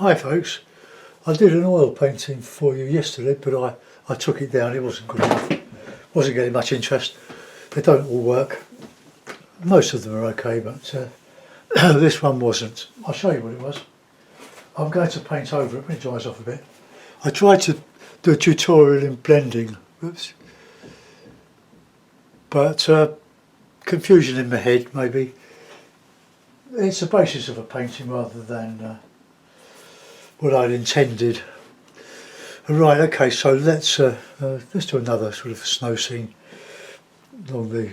Hi folks, I did an oil painting for you yesterday, but I took it down. It wasn't good enough, wasn't getting much interest. They don't all work, most of them are okay, but this one wasn't. I'll show you what it was. I'm going to paint over it when it dries off a bit. I tried to do a tutorial in blending, oops, but confusion in my head maybe. It's the basis of a painting rather than what I'd intended. Right, okay, so let's do another sort of snow scene along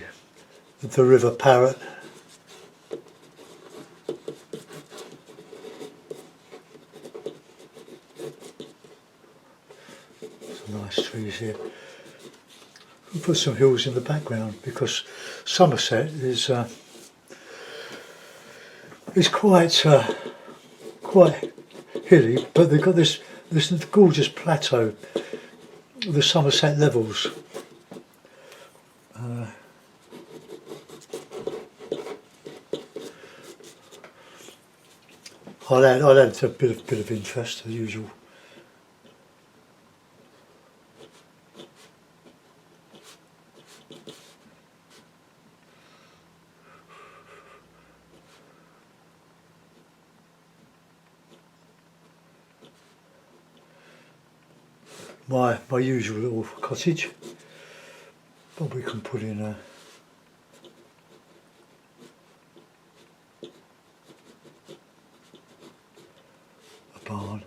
the River Parrot. Some nice trees here. We'll put some hills in the background because Somerset is quite hilly, but they've got this gorgeous plateau, the Somerset Levels. I'll add a bit of interest as usual. My usual little cottage, but we can put in a barn.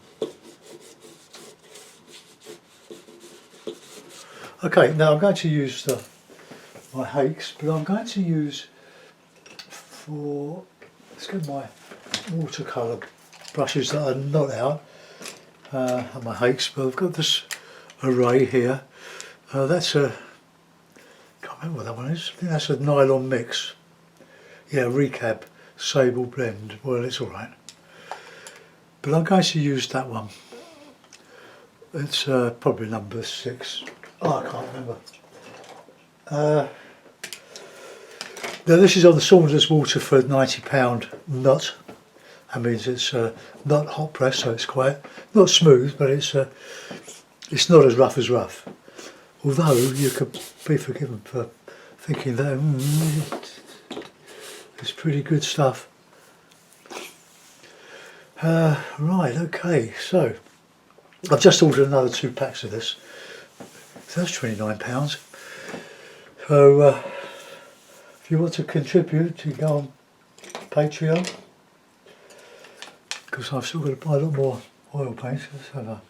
Okay, now I'm going to use my hakes, but I'm going to use let's get my watercolour brushes that are not out, and my hakes, but I've got this array here. That's can't remember what that one is. I think that's a nylon mix. Yeah, recab sable blend. Well, it's alright. But I'm going to use that one. It's probably number 6. Oh, I can't remember. Now this is on the Saunders Waterford £90 nut. That means it's not hot press, so it's quite not smooth, but it's not as rough. Although you could be forgiven for thinking that it's pretty good stuff. Right, okay, so I've just ordered another 2 packs of this. So that's £29. So if you want to contribute, you go on Patreon, because I've still got to buy a lot more oil paints. Let's have a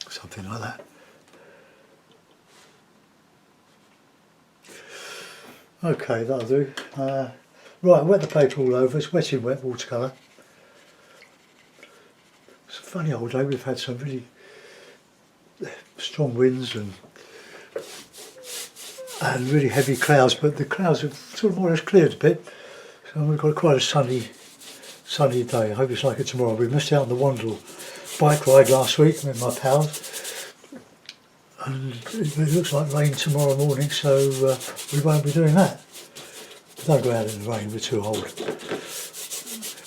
something like that. Okay, that'll do. Right, wet the paper all over. It's wet in wet watercolour. It's a funny old day. We've had some really strong winds and really heavy clouds, but the clouds have sort of more or less cleared a bit. So we've got quite a sunny day. I hope it's like it tomorrow. We missed out on the Wandle bike ride last week with my pals, and it looks like rain tomorrow morning, so we won't be doing that. Don't go out in the rain, we're too old.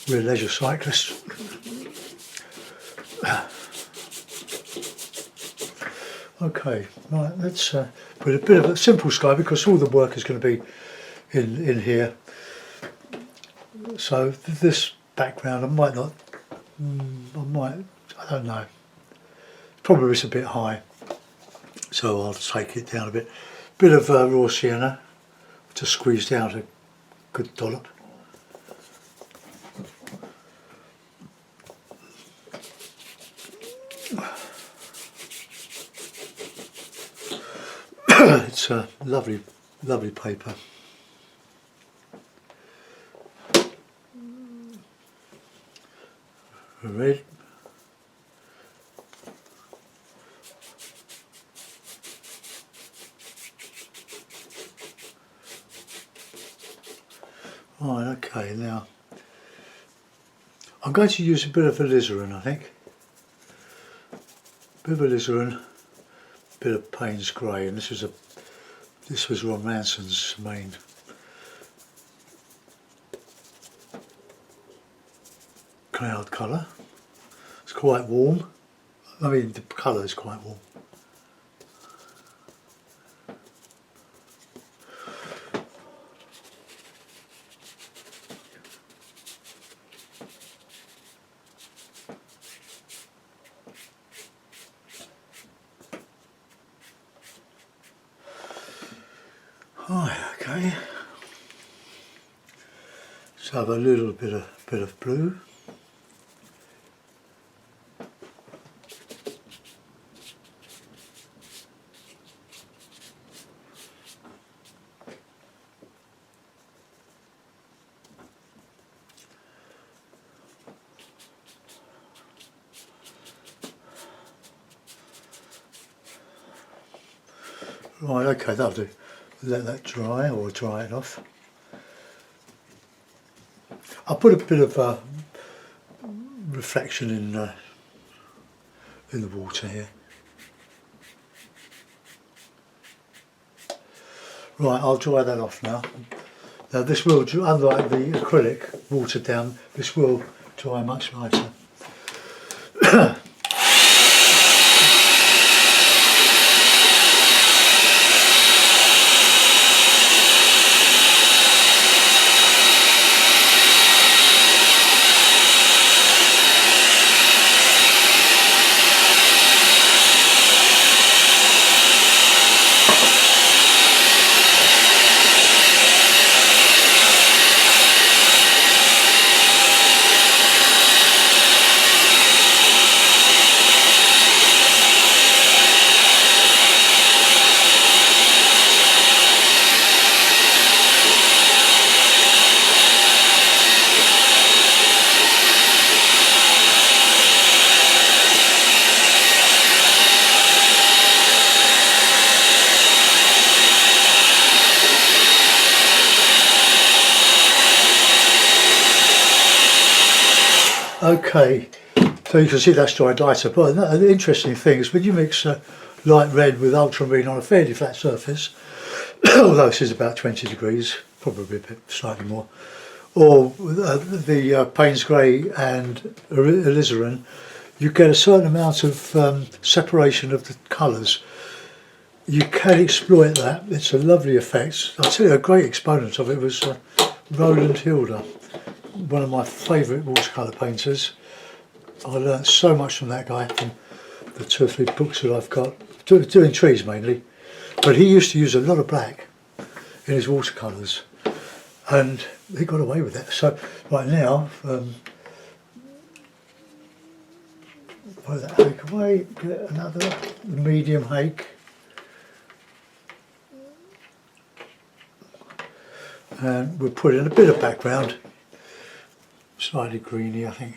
We're leisure cyclists. Okay, right, let's put a bit of a simple sky because all the work is going to be in here. So this background, I don't know. Probably it's a bit high, so I'll take it down a bit. Bit of raw sienna, just squeezed out a good dollop. It's a lovely paper. Red. Right, okay, now I'm going to use a bit of alizarin, I think. Bit of alizarin, bit of Payne's grey, and this was Ron Manson's main cloud colour. It's quite warm. I mean, the colour is quite warm. Right, okay. So have a little bit of blue. Right, okay, that'll do. Let that dry, or dry it off. I'll put a bit of reflection in the water here. Right, I'll dry that off now. Now this will, unlike the acrylic watered down, this will dry much lighter. Okay, so you can see that's dried lighter, but an interesting thing is when you mix light red with ultramarine on a fairly flat surface, although this is about 20 degrees, probably a bit slightly more, or the Payne's Grey and alizarin, you get a certain amount of separation of the colours. You can exploit that, it's a lovely effect. I'll tell you, a great exponent of it was Roland Hilder, one of my favourite watercolour painters. I learnt so much from that guy, from the 2 or 3 books that I've got, doing trees mainly. But he used to use a lot of black in his watercolours, and he got away with it. So right now, throw that hake away, get another medium hake. And we'll put in a bit of background, slightly greeny I think.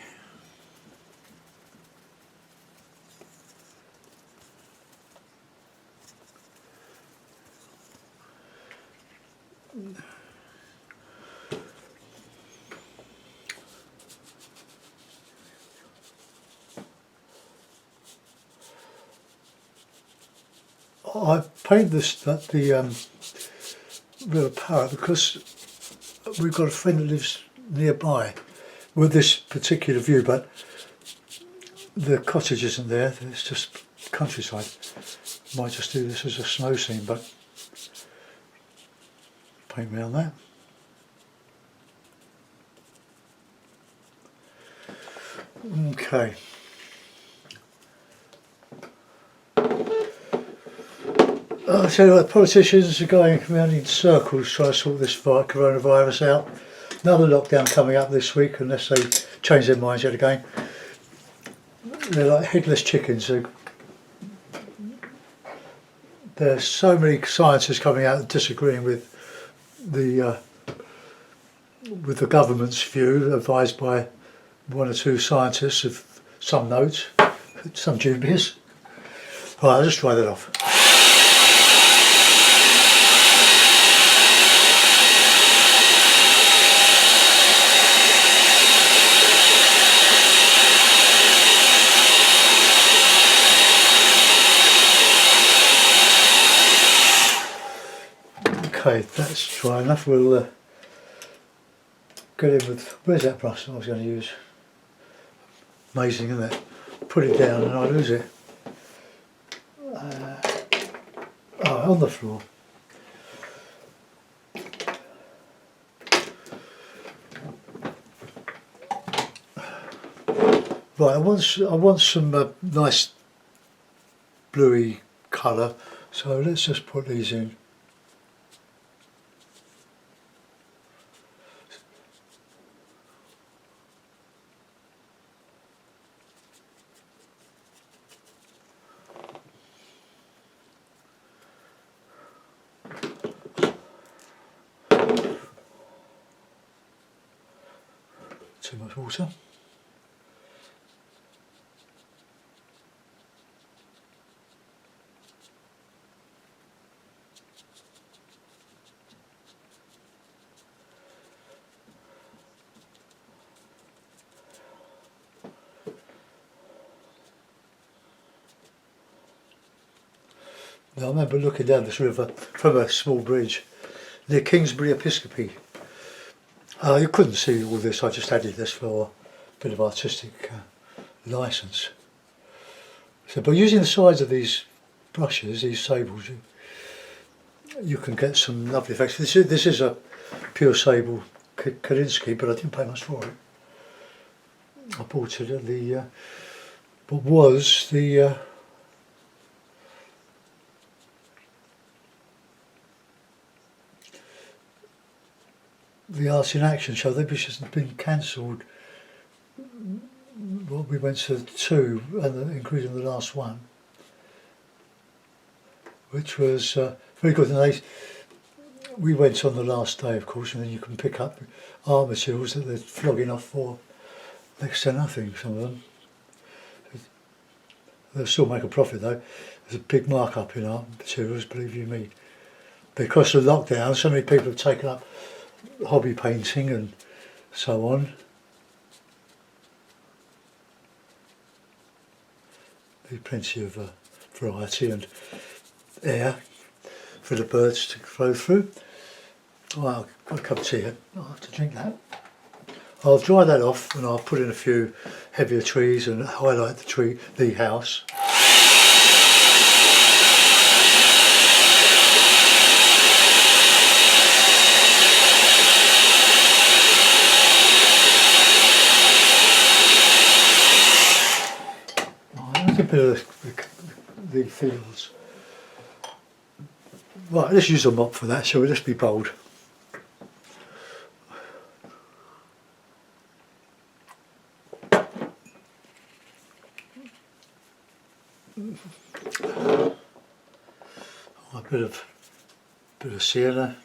I paint this at the River Power because we've got a friend that lives nearby with this particular view, but the cottage isn't there, it's just countryside. Might just do this as a snow scene, but paint around that. Okay. I'll tell you what, politicians are going around in circles trying to sort this coronavirus out. Another lockdown coming up this week unless they change their minds yet again. They're like headless chickens. There's so many scientists coming out and disagreeing with the government's view, advised by 1 or 2 scientists of some note, some dubious. Right, I'll just try that off. Okay, that's dry enough. We'll get in with, where's that brush that I was going to use? Amazing, isn't it? Put it down and I lose it. Oh, on the floor. Right, I want some nice bluey colour, so let's just put these in. Too much water. Now, I remember looking down this river from a small bridge near Kingsbury Episcopi. You couldn't see all this, I just added this for a bit of artistic licence. So by using the sides of these brushes, these sables, you can get some lovely effects. This is a pure sable Kalinsky, but I didn't pay much for it. I bought it at the, what was the, Arts in Action show. They've just been cancelled. Well, we went to 2, and including the last one, which was very good. And we went on the last day, of course, and then you can pick up art materials that they're flogging off for next to nothing, some of them. They'll still make a profit though. There's a big markup in art materials, believe you me. Because of lockdown, so many people have taken up hobby painting and so on. There's plenty of variety and air for the birds to flow through. Well, I've got a cup of tea here. I'll have to drink that. I'll dry that off and I'll put in a few heavier trees and highlight the house. A bit of the fields. Right, let's use a mop for that, shall we? Let's be bold. A bit of sienna.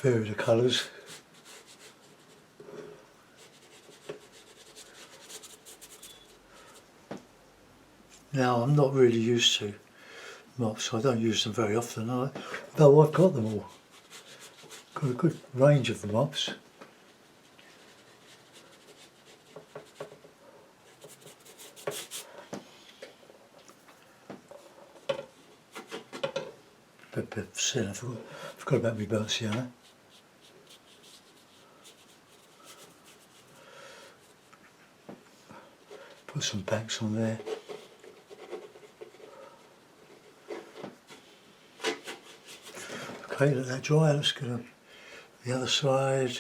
Vary the colours. Now, I'm not really used to mops, I don't use them very often, though I've got them all. Got a good range of the mops. Bit of sienna, I forgot about my burnt sienna. Put some banks on there. Okay, let that dry. Let's get on the other side.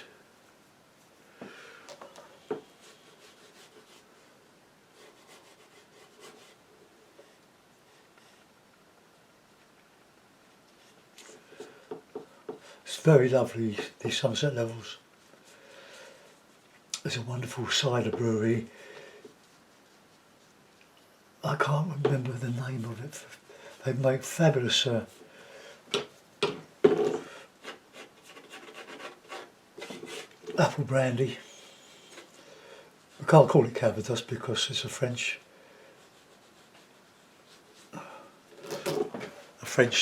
It's very lovely, these Somerset Levels. There's a wonderful cider brewery. I can't remember the name of it. They make fabulous apple brandy. We can't call it Cavadas because it's a French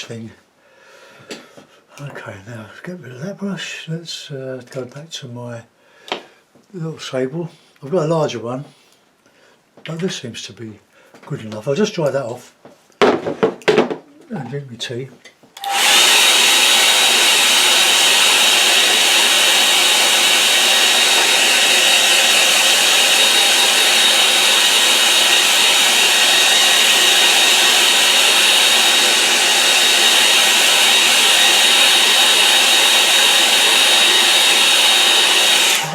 thing. Okay, now let's get rid of that brush. Let's go back to my little sable. I've got a larger one, but this seems to be good enough. I'll just dry that off and drink my tea.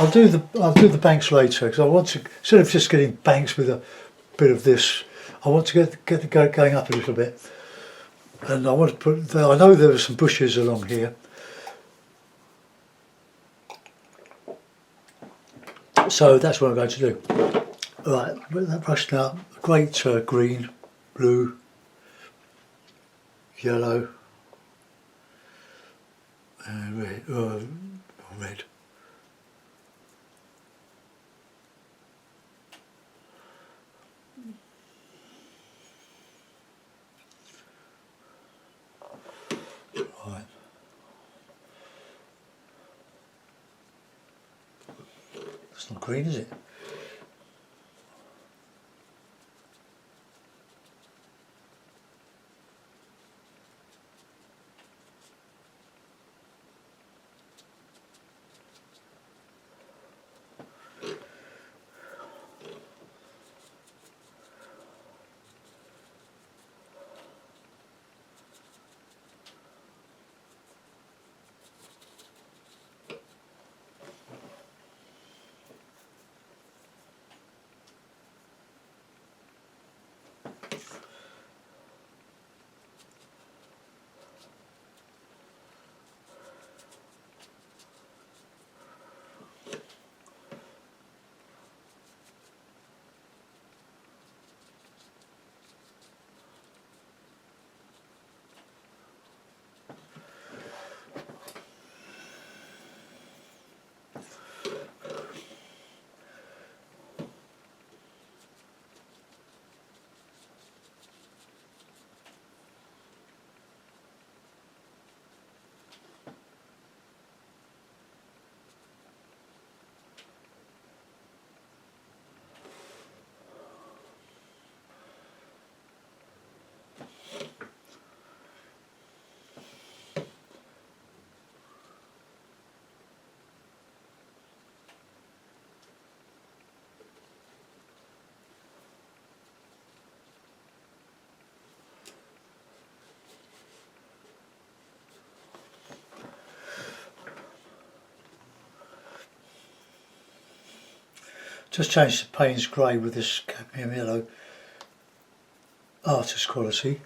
I'll do the banks later because I want to, instead of just getting banks with a bit of this, I want to get the going up a little bit. And I want to put, I know there are some bushes along here. So that's what I'm going to do. Right, with that brush now, great green, blue, yellow, and red. Red. Right. It's not green, is it? Just changed to Payne's grey with this cadmium yellow artist quality.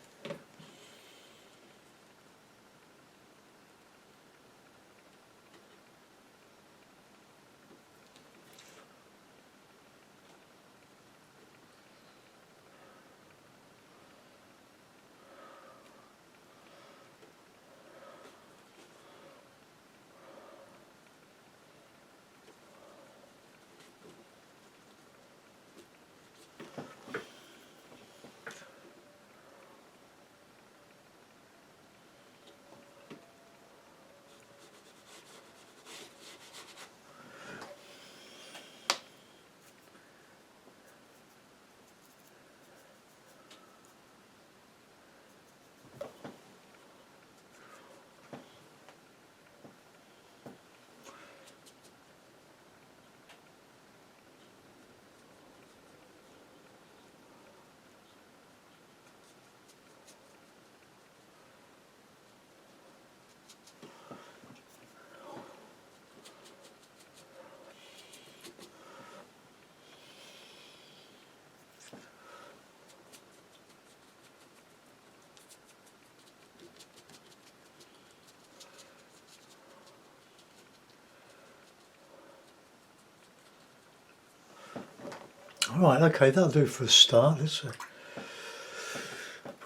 Right, okay, that'll do for a start. Let's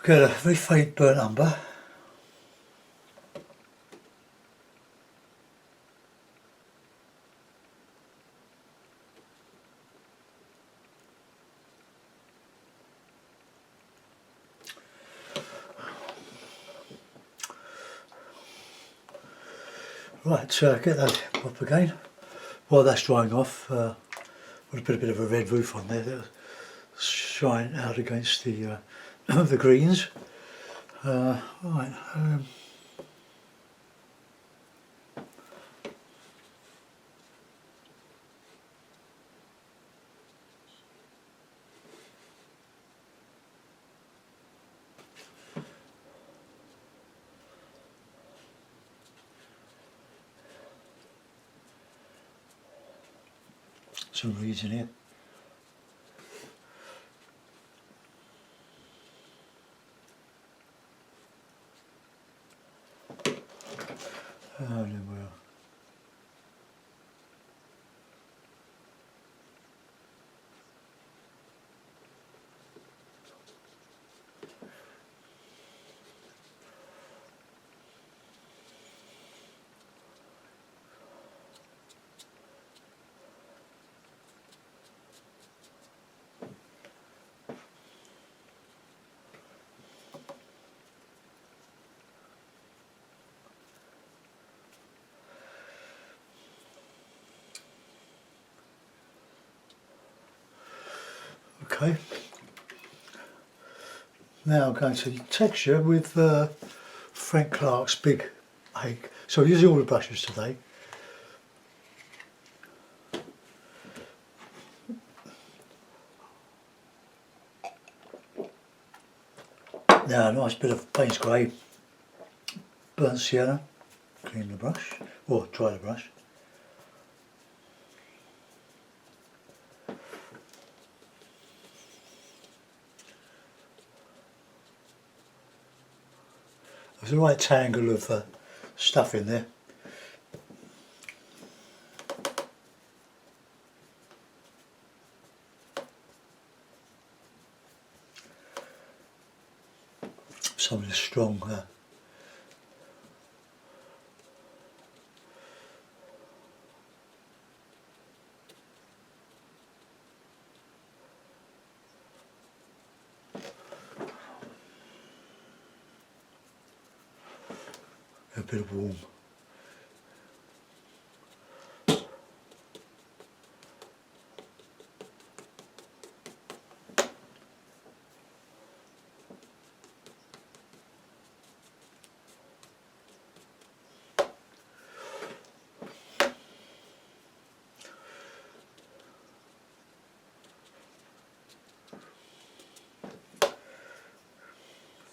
get a very faint burnt umber. Right, get that up again. While that's drying off, we'll put a bit of a red roof on there that'll shine out against the the greens. Right. Some reeds in here. And then we'll okay. Now I'm going to texture with Frank Clark's Big Hake. So I'm using all the brushes today. Now a nice bit of Payne's Grey, burnt sienna, clean the brush, or dry the brush. There's the right tangle of stuff in there. Some of the strong a bit of warm.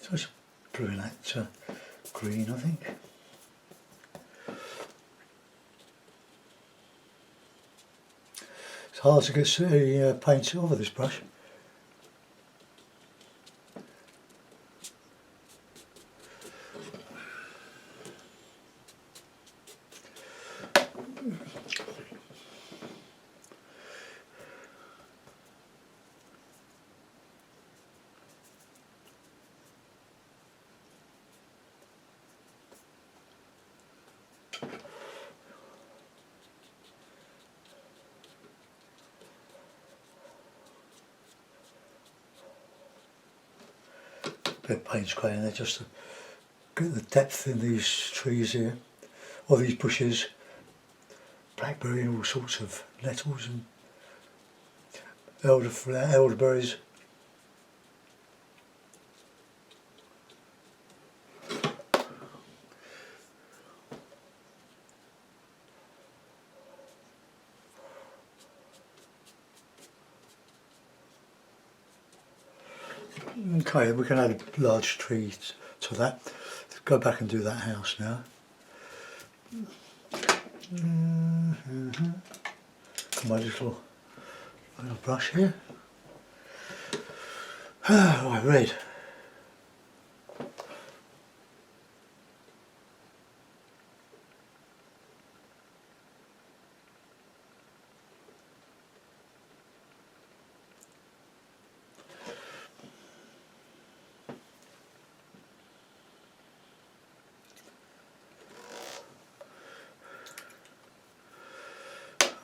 So it's brunette green, I think. It's hard to get the paint over this brush. Bit of Payne's Grey in there just to get the depth in these trees here, or these bushes, blackberry and all sorts of nettles and elderberries. Okay, we can add a large tree to that. Let's go back and do that house now. My little brush here. Right, red.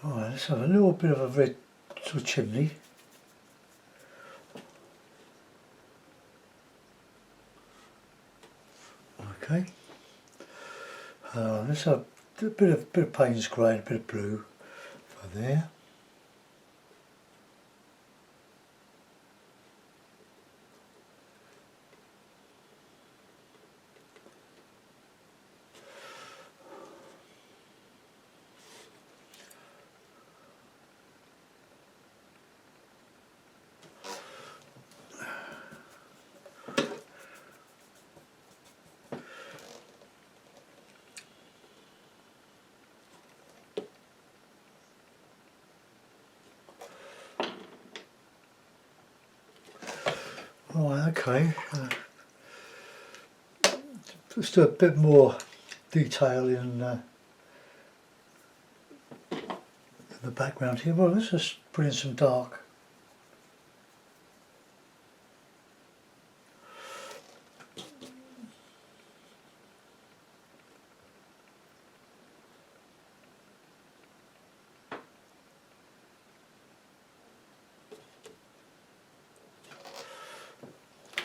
Alright, let's have a little bit of a red sort of chimney. Okay. Let's have a bit of Payne's grey and a bit of blue for there. Right, okay. Just do a bit more detail in the background here. Well, let's just put in some dark.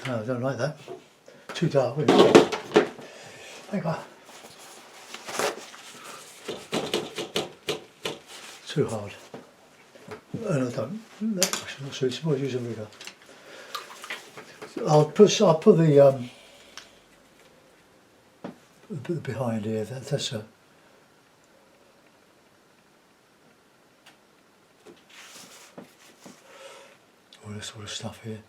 No, I don't like that. Too dark, isn't it? There you go. Too hard. And I don't. That brush is not suitable. I'll use a rigger. I'll put the behind here. That's a. All this sort of stuff here.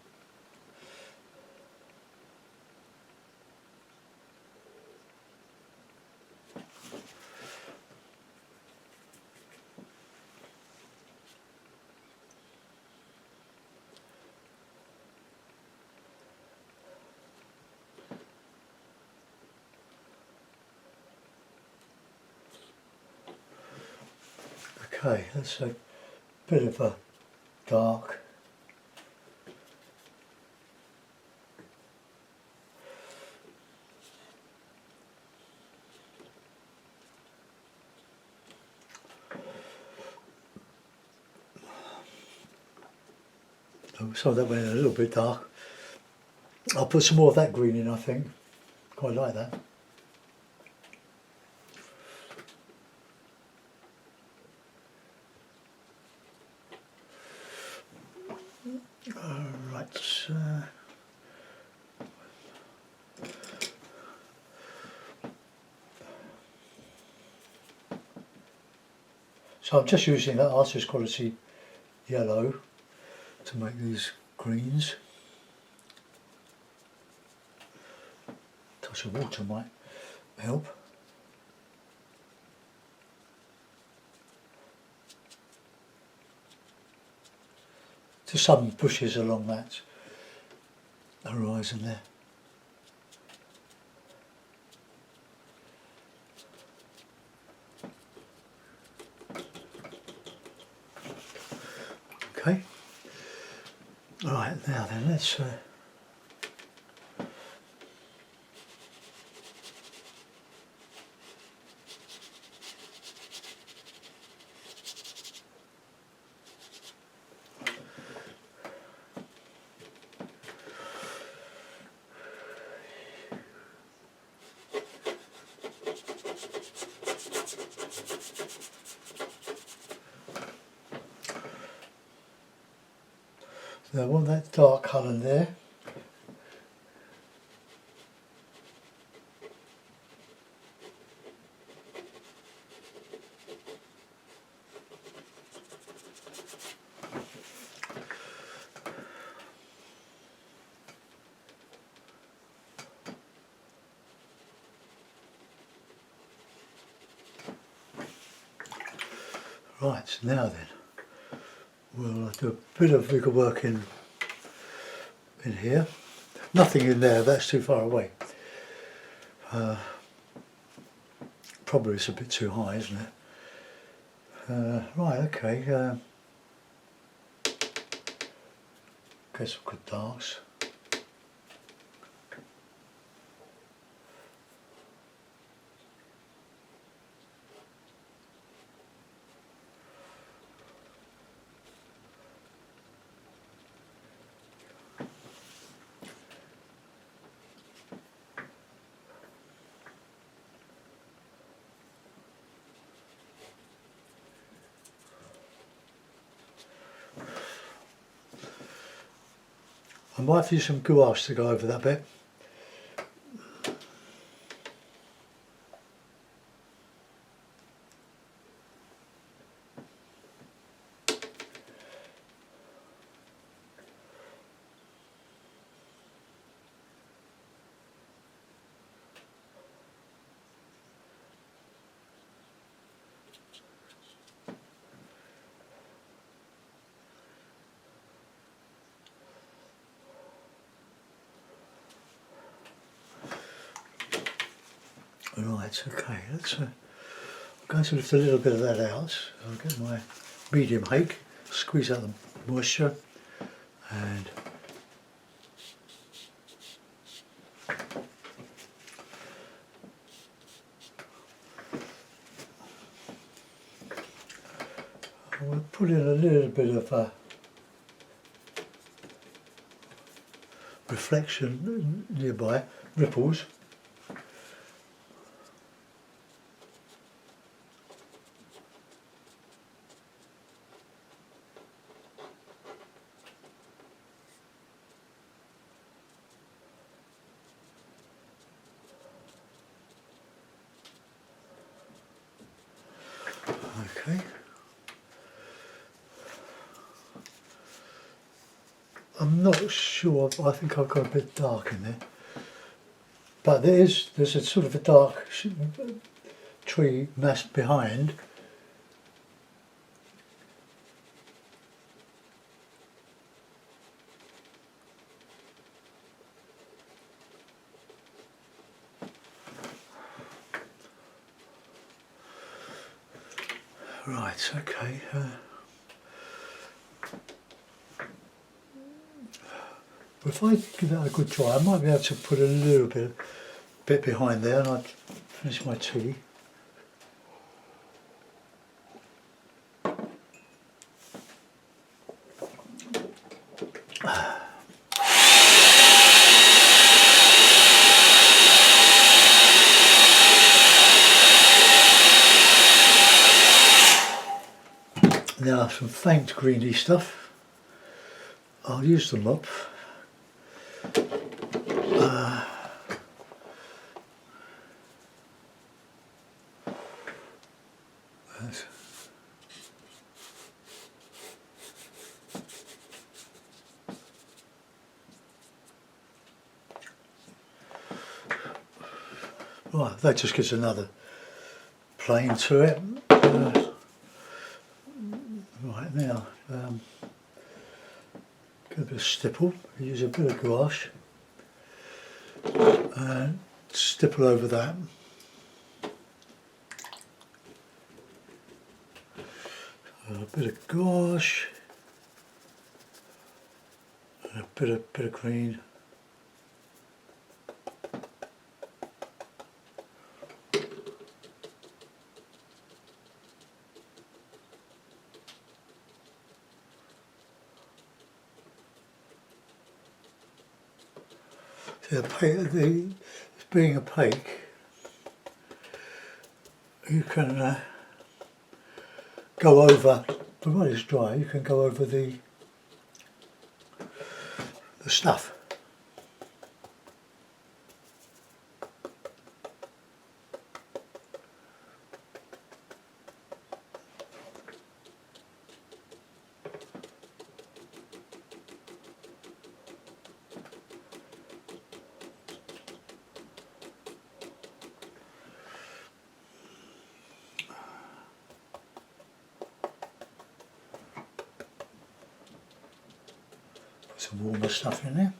Okay, that's a bit of a dark. So that went in a little bit dark. I'll put some more of that green in, I think. Quite like that. Right. So I'm just using that artist quality yellow to make these greens. Touch of water might help. Just some bushes along that horizon there. Okay. Right, now then, let's so I want that dark colour there. Right, now then, we'll do a bit of rigger work in here. Nothing in there, that's too far away. Probably it's a bit too high, isn't it? Right, okay. Get some good darks. I might have to use some gouache to go over that bit. Right, okay, let's I'm going to lift a little bit of that out. I'll get my medium hake, squeeze out the moisture, and we'll put in a little bit of reflection nearby, ripples. Okay. I'm not sure, I think I've got a bit dark in there. But there's a sort of a dark tree mass behind. Right, okay. If I give that a good try, I might be able to put a little bit behind there, and I'll finish my tea. Now some faint greeny stuff. I'll use the mop. Right, that just gives another plane to it. Right now, get a bit of stipple, use a bit of gouache and stipple over that. A bit of gouache, and a bit of green. Being opaque, you can go over, when it's dry, you can go over the stuff. Some warmer stuff in there.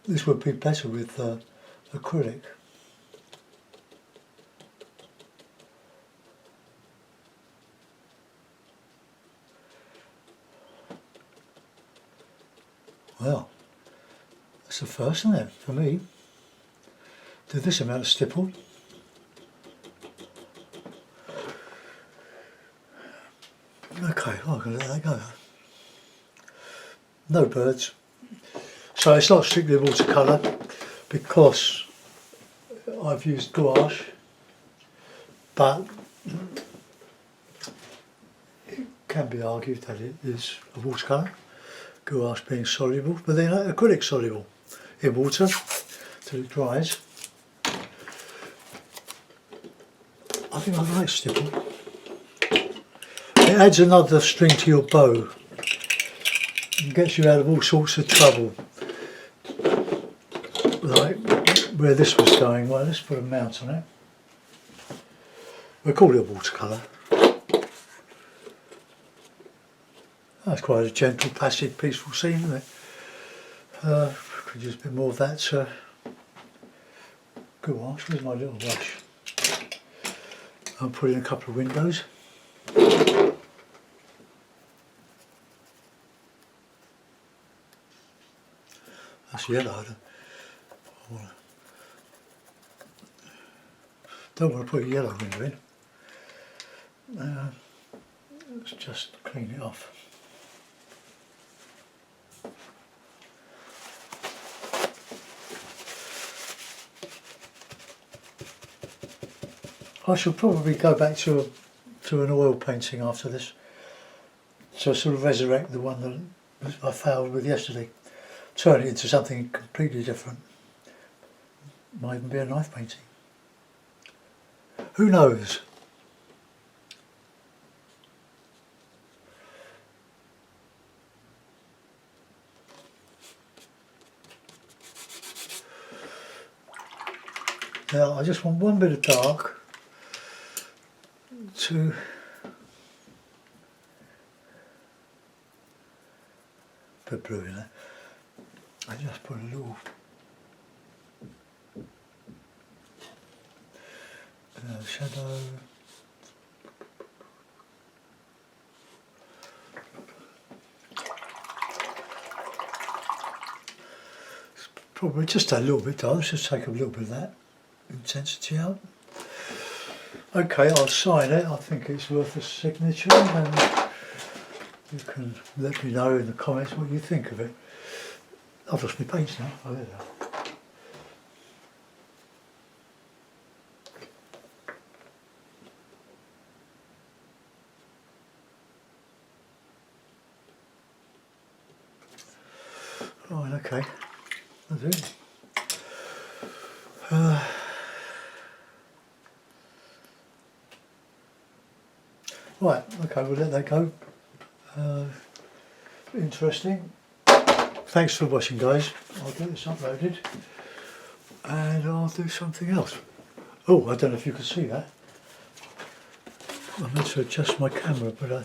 this would be better with acrylic. Well, that's the first, isn't it, for me? Do this amount of stipple. Okay, I'm going to let that go. No birds. So it's not strictly watercolour because I've used gouache, but it can be argued that it is a watercolour, gouache being soluble, but then acrylic soluble in water till it dries. I think I like stipple. It adds another string to your bow and gets you out of all sorts of trouble. Like where this was going, well, let's put a mount on it. We'll call it a watercolour. That's quite a gentle, placid, peaceful scene, isn't it? Could use a bit more of that gouache. Where's my little brush? I'll put in a couple of windows. That's yellow. Don't want to put a yellow window in. Let's just clean it off. I shall probably go back to an oil painting after this, so sort of resurrect the one that I failed with yesterday, turn it into something completely different. Might even be a knife painting. Who knows? Now I just want one bit of dark to put blue in there. I just put a little shadow. Probably just a little bit dark. Let's just take a little bit of that intensity out. Okay, I'll sign it. I think it's worth a signature, and you can let me know in the comments what you think of it. I've lost my paints now. Oh, there they are. Right, okay, that's it. Right, okay, we'll let that go. Interesting. Thanks for watching, guys. I'll get this uploaded and I'll do something else. Oh, I don't know if you can see that. I meant to adjust my camera, but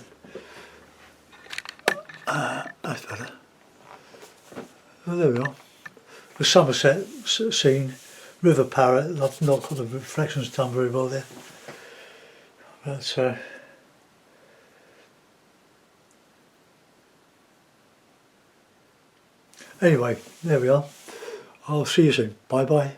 that's better. Oh, there we are. The Somerset scene, river parrot. I've not got the reflections done very well there, but anyway, there we are. I'll see you soon. Bye bye.